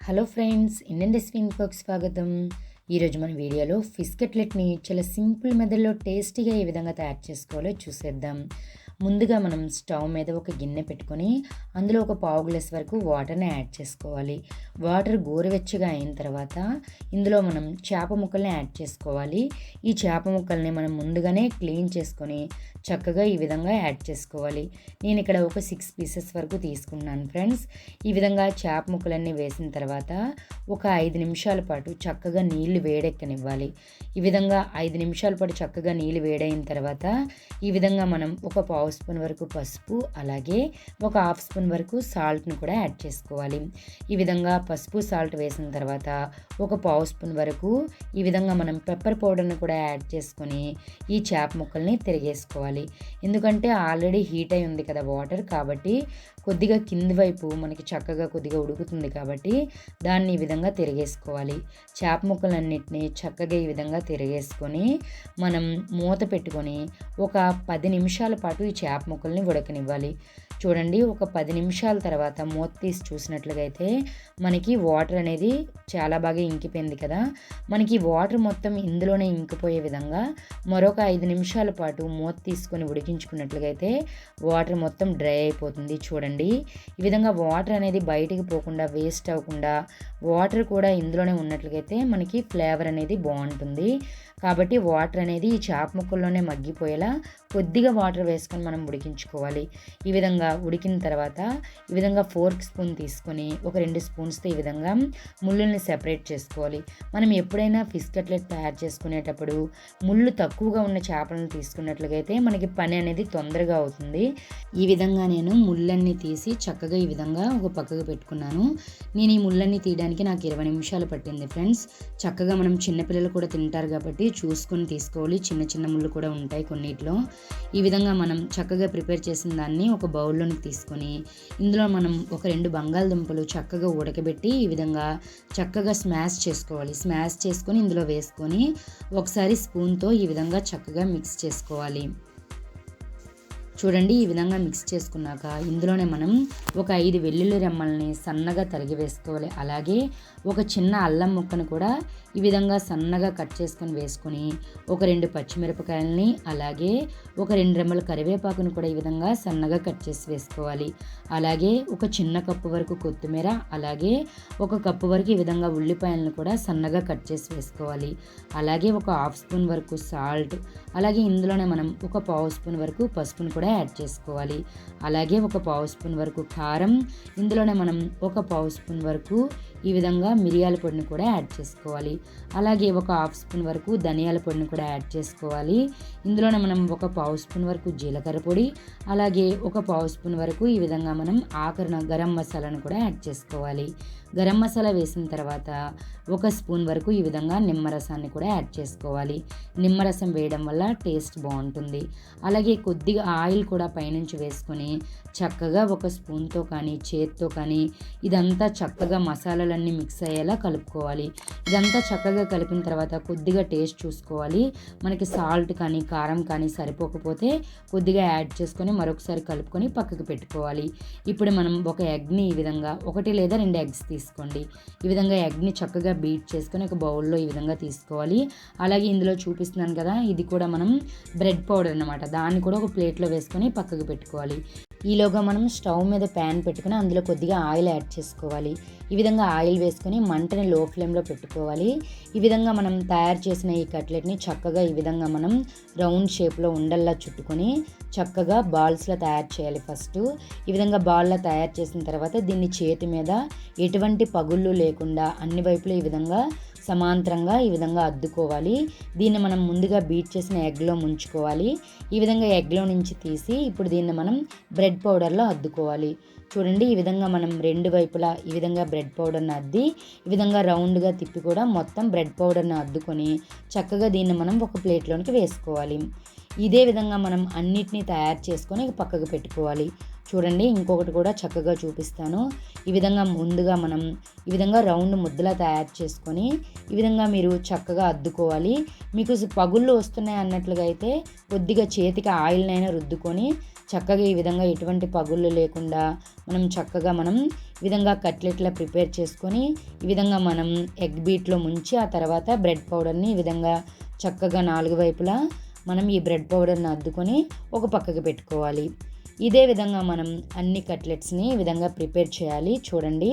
Hello friends, Indian recipe ఇన్ఫోకి స్వాగతం. ఈరోజు మన వీడియోలో ఫిష్ కట్లెట్ని చాలా సింపుల్ మెథడ్లో టేస్టీగా ఏ విధంగా తయారు చేసుకోవాలో చూసేద్దాం. ముందుగా మనం స్టవ్ మీద ఒక గిన్నె పెట్టుకొని అందులో ఒక పావు గ్లాస్ వరకు వాటర్ని యాడ్ చేసుకోవాలి. వాటర్ గోరువెచ్చగా అయిన తర్వాత ఇందులో మనం చేప ముక్కల్ని యాడ్ చేసుకోవాలి. ఈ చేప ముక్కల్ని మనం ముందుగానే క్లీన్ చేసుకొని చక్కగా ఈ విధంగా యాడ్ చేసుకోవాలి. నేను ఇక్కడ ఒక 6 పీసెస్ వరకు తీసుకున్నాను ఫ్రెండ్స్. ఈ విధంగా చేప ముక్కలన్నీ వేసిన తర్వాత ఒక 5 నిమిషాల పాటు చక్కగా నీళ్లు వేడెక్కనివ్వాలి. ఈ విధంగా 5 నిమిషాల పాటు చక్కగా నీళ్ళు వేడైన తర్వాత ఈ విధంగా మనం ఒక పావు స్పూన్ వరకు పసుపు, అలాగే ఒక హాఫ్ స్పూన్ వరకు సాల్ట్ను కూడా యాడ్ చేసుకోవాలి. ఈ విధంగా పసుపు సాల్ట్ వేసిన తర్వాత ఒక పావు స్పూన్ వరకు ఈ విధంగా మనం పెప్పర్ పౌడర్ని కూడా యాడ్ చేసుకొని ఈ చేప ముక్కల్ని తిరిగేసుకోవాలి. ఎందుకంటే ఆల్రెడీ హీట్ అయి ఉంది కదా వాటర్, కాబట్టి కొద్దిగా కింది వైపు మనకి చక్కగా కొద్దిగా ఉడుకుతుంది కాబట్టి దాన్ని ఈ విధంగా తిరిగేసుకోవాలి. చేప ముక్కలన్నిటిని చక్కగా ఈ విధంగా తిరిగేసుకొని మనం మూత పెట్టుకొని ఒక 10 నిమిషాల పాటు ఈ చేప ముక్కల్ని ఉడకనివ్వాలి. చూడండి, ఒక 10 నిమిషాల తర్వాత మూత తీసి చూసినట్లుగా అయితే మనకి వాటర్ అనేది చాలా బాగా ఇంకిపోయింది కదా. మనకి వాటర్ మొత్తం ఇందులోనే ఇంకిపోయే విధంగా మరొక 5 నిమిషాల పాటు మూత తీసుకొని ఉడికించుకున్నట్లుగా అయితే వాటర్ మొత్తం డ్రై అయిపోతుంది. చూడండి, ఈ విధంగా వాటర్ అనేది బయటికి పోకుండా, వేస్ట్ అవ్వకుండా వాటర్ కూడా ఇందులోనే ఉన్నట్లుగైతే మనకి ఫ్లేవర్ అనేది బాగుంటుంది. కాబట్టి వాటర్ అనేది ఈ చేప ముక్కల్లోనే మగ్గిపోయేలా కొద్దిగా వాటర్ వేసుకొని మనం ఉడికించుకోవాలి. ఈ విధంగా ఉడికిన తర్వాత ఈ విధంగా ఫోర్క్ స్పూన్ తీసుకొని ఒక 2 స్పూన్స్తో ఈ విధంగా ముళ్ళుల్ని సెపరేట్ చేసుకోవాలి. మనం ఎప్పుడైనా ఫిష్ కట్లెట్ తయారు చేసుకునేటప్పుడు ముళ్ళు తక్కువగా ఉన్న చేపలను తీసుకున్నట్లుగైతే మనకి పని అనేది తొందరగా అవుతుంది. ఈ విధంగా నేను ముళ్ళన్నీ తీసి చక్కగా ఈ విధంగా ఒక పక్కకు పెట్టుకున్నాను. నేను ఈ ముళ్ళన్నీ తీయడానికి నాకు 20 నిమిషాలు పట్టింది ఫ్రెండ్స్. చక్కగా మనం చిన్నపిల్లలు కూడా తింటారు కాబట్టి చూసుకొని తీసుకోవాలి. చిన్న చిన్న ముళ్ళు కూడా ఉంటాయి కొన్నిట్లో. ఈ విధంగా మనం చక్కగా ప్రిపేర్ చేసిన దాన్ని ఒక బౌల్లోకి తీసుకొని ఇందులో మనం ఒక 2 బంగాళదుంపలు చక్కగా ఉడకబెట్టి ఈ విధంగా చక్కగా స్మాష్ చేసుకోవాలి. స్మాష్ చేసుకొని ఇందులో వేసుకొని ఒకసారి స్పూన్తో ఈ విధంగా చక్కగా మిక్స్ చేసుకోవాలి. చూడండి, ఈ విధంగా మిక్స్ చేసుకున్నాక ఇందులోనే మనం ఒక 5 వెల్లుల్లి రెమ్మల్ని సన్నగా తరిగి వేసుకోవాలి. అలాగే ఒక చిన్న అల్లం ముక్కను కూడా ఈ విధంగా సన్నగా కట్ చేసుకొని వేసుకొని ఒక 2 పచ్చిమిరపకాయలని, అలాగే ఒక 2 రెమ్మల కరివేపాకును కూడా ఈ విధంగా సన్నగా కట్ చేసి వేసుకోవాలి. అలాగే ఒక చిన్న కప్పు వరకు కొత్తిమీర, అలాగే ఒక కప్పు వరకు ఈ విధంగా ఉల్లిపాయలను కూడా సన్నగా కట్ చేసి వేసుకోవాలి. అలాగే ఒక హాఫ్ స్పూన్ వరకు సాల్ట్, అలాగే ఇందులోనే మనం ఒక పావు స్పూన్ వరకు పసుపును కూడా యాడ్ చేసుకోవాలి. అలాగే ఒక పావు స్పూన్ వరకు కారం, ఇందులోనే మనం ఒక పావు స్పూన్ వరకు ఈ విధంగా మిరియాల పొడిని కూడా యాడ్ చేసుకోవాలి. అలాగే ఒక హాఫ్ స్పూన్ వరకు ధనియాల పొడిని కూడా యాడ్ చేసుకోవాలి. ఇందులోనే మనం ఒక పావు స్పూన్ వరకు జీలకర్ర పొడి, అలాగే ఒక పావు స్పూన్ వరకు ఈ విధంగా మనం ఆఖరణ గరం మసాలాను కూడా యాడ్ చేసుకోవాలి. గరం మసాలా వేసిన తర్వాత ఒక స్పూన్ వరకు ఈ విధంగా నిమ్మరసాన్ని కూడా యాడ్ చేసుకోవాలి. నిమ్మరసం వేయడం వల్ల టేస్ట్ బాగుంటుంది. అలాగే కొద్దిగా ఆయిల్ కూడా పైనుంచి వేసుకొని చక్కగా ఒక స్పూన్తో కానీ చేత్తో కానీ ఇదంతా చక్కగా మసాలాలన్నీ మిక్స్ అయ్యేలా కలుపుకోవాలి. ఇదంతా చక్కగా కలిపిన తర్వాత కొద్దిగా టేస్ట్ చూసుకోవాలి. మనకి సాల్ట్ కానీ కారం కానీ సరిపోకపోతే కొద్దిగా యాడ్ చేసుకొని మరొకసారి కలుపుకొని పక్కకు పెట్టుకోవాలి. ఇప్పుడు మనం ఒక ఎగ్ని ఈ విధంగా 1 లేదా 2 ఎగ్స్ తీసుకోండి. ఈ విధంగా ఎగ్ని చక్కగా బీట్ చేసుకొని ఒక బౌల్లో ఈ విధంగా తీసుకోవాలి. అలాగే ఇందులో చూపిస్తున్నాను కదా, ఇది కూడా మనం బ్రెడ్ పౌడర్ అన్నమాట. దాన్ని కూడా ఒక ప్లేట్లో వేసుకొని పక్కకు పెట్టుకోవాలి. ఈలోగా మనం స్టవ్ మీద ప్యాన్ పెట్టుకుని అందులో కొద్దిగా ఆయిల్ యాడ్ చేసుకోవాలి. ఈ విధంగా ఆయిల్ వేసుకొని మంటని లో ఫ్లేమ్లో పెట్టుకోవాలి. ఈ విధంగా మనం తయారు చేసిన ఈ కట్లెట్ని చక్కగా ఈ విధంగా మనం రౌండ్ షేప్లో ఉండల్లా చుట్టుకొని చక్కగా బాల్స్లో తయారు చేయాలి. ఫస్ట్ ఈ విధంగా బాల్లా తయారు చేసిన తర్వాత దీన్ని చేతి మీద ఎటువంటి పగుళ్ళు లేకుండా అన్ని వైపులు ఈ విధంగా సమాంతరంగా ఈ విధంగా అద్దుకోవాలి. దీన్ని మనం ముందుగా బీట్ చేసిన ఎగ్లో ముంచుకోవాలి. ఈ విధంగా ఎగ్లో నుంచి తీసి ఇప్పుడు దీన్ని మనం బ్రెడ్ పౌడర్లో అద్దుకోవాలి. చూడండి, ఈ విధంగా మనం 2 వైపులా ఈ విధంగా బ్రెడ్ పౌడర్ని అద్ది ఈ విధంగా రౌండ్గా తిప్పి కూడా మొత్తం బ్రెడ్ పౌడర్ని అద్దుకొని చక్కగా దీన్ని మనం ఒక ప్లేట్లోనికి వేసుకోవాలి. ఇదే విధంగా మనం అన్నిటినీ తయారు చేసుకొని పక్కకు పెట్టుకోవాలి. చూడండి ఇంకొకటి కూడా చక్కగా చూపిస్తాను. ఈ విధంగా ముందుగా మనం ఈ విధంగా రౌండ్ ముద్దలా తయారు చేసుకొని ఈ విధంగా మీరు చక్కగా అద్దుకోవాలి. మీకు పగుళ్ళు వస్తున్నాయి అన్నట్లుగా అయితే కొద్దిగా చేతికి ఆయిల్నైనా రుద్దుకొని చక్కగా ఈ విధంగా ఎటువంటి పగుళ్ళు లేకుండా మనం ఈ విధంగా కట్లెట్లా ప్రిపేర్ చేసుకొని ఈ విధంగా మనం ఎగ్ బీట్లో ముంచి ఆ తర్వాత బ్రెడ్ పౌడర్ని ఈ విధంగా చక్కగా 4 వైపులా మనం ఈ బ్రెడ్ పౌడర్ని అద్దుకొని ఒక పక్కకి పెట్టుకోవాలి. ఇదే విధంగా మనం అన్ని కట్లెట్స్ని ఈ విధంగా ప్రిపేర్ చేయాలి. చూడండి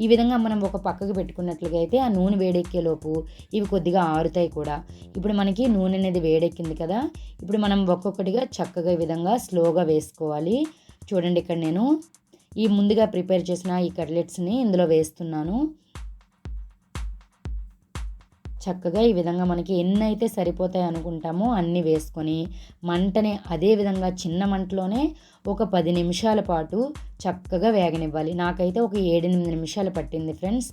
ఈ విధంగా మనం ఒక పక్కకు పెట్టుకున్నట్లుగా అయితే ఆ నూనె వేడెక్కేలోపు ఇవి కొద్దిగా ఆరుతాయి కూడా. ఇప్పుడు మనకి నూనె అనేది వేడెక్కింది కదా, ఇప్పుడు మనం ఒక్కొక్కటిగా చక్కగా ఈ విధంగా స్లోగా వేసుకోవాలి. చూడండి ఇక్కడ నేను ఈ ముందుగా ప్రిపేర్ చేసిన ఈ కట్లెట్స్ని ఇందులో వేస్తున్నాను. చక్కగా ఈ విధంగా మనకి ఎన్నైతే సరిపోతాయి అనుకుంటామో అన్నీ వేసుకొని మంటని అదే విధంగా చిన్న మంటలోనే ఒక 10 నిమిషాల పాటు చక్కగా వేగనివ్వాలి. నాకైతే ఒక 7-8 నిమిషాలు పట్టింది ఫ్రెండ్స్.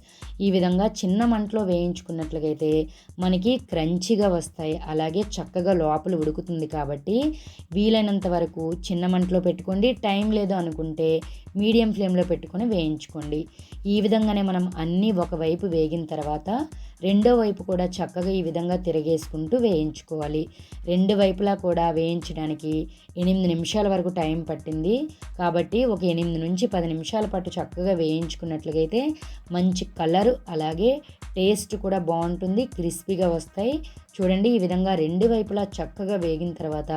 ఈ విధంగా చిన్న మంటలో వేయించుకున్నట్లయితే మనకి క్రంచీగా వస్తాయి, అలాగే చక్కగా లోపల ఉడుకుతుంది. కాబట్టి వీలైనంత వరకు చిన్న మంటలో పెట్టుకోండి. టైం లేదు అనుకుంటే మీడియం ఫ్లేమ్లో పెట్టుకొని వేయించుకోండి. ఈ విధంగానే మనం అన్నీ ఒకవైపు వేగిన తర్వాత రెండో వైపు కూడా చక్కగా ఈ విధంగా తిరగేసుకుంటూ వేయించుకోవాలి. 2 వైపులా కూడా వేయించడానికి 8 నిమిషాల వరకు టైం పట్టింది. కాబట్టి ఒక 8 నుంచి 10 నిమిషాల పాటు చక్కగా వేయించుకున్నట్లయితే మంచి కలరు అలాగే టేస్ట్ కూడా బాగుంటుంది, క్రిస్పీగా వస్తాయి. చూడండి ఈ విధంగా 2 వైపులా చక్కగా వేగిన తర్వాత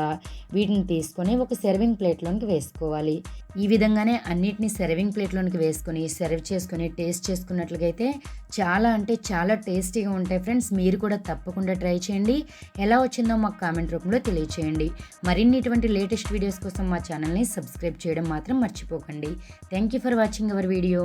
వీటిని తీసుకొని ఒక సర్వింగ్ ప్లేట్లోనికి వేసుకోవాలి. ఈ విధంగానే అన్నిటిని సర్వింగ్ ప్లేట్లోనికి వేసుకొని సర్వ్ చేసుకొని టేస్ట్ చేసుకున్నట్లయితే చాలా అంటే చాలా టేస్టీగా ఉంటాయి ఫ్రెండ్స్. మీరు కూడా తప్పకుండా ట్రై చేయండి. ఎలా వచ్చిందో మాకు కామెంట్ రూపంలో తెలియచేయండి. మరిన్ని ఇటువంటి లేటెస్ట్ వీడియోస్ కోసం మా ఛానల్ని సబ్స్క్రైబ్ చేయడం మాత్రం మర్చిపోకండి. Thank you for watching our video.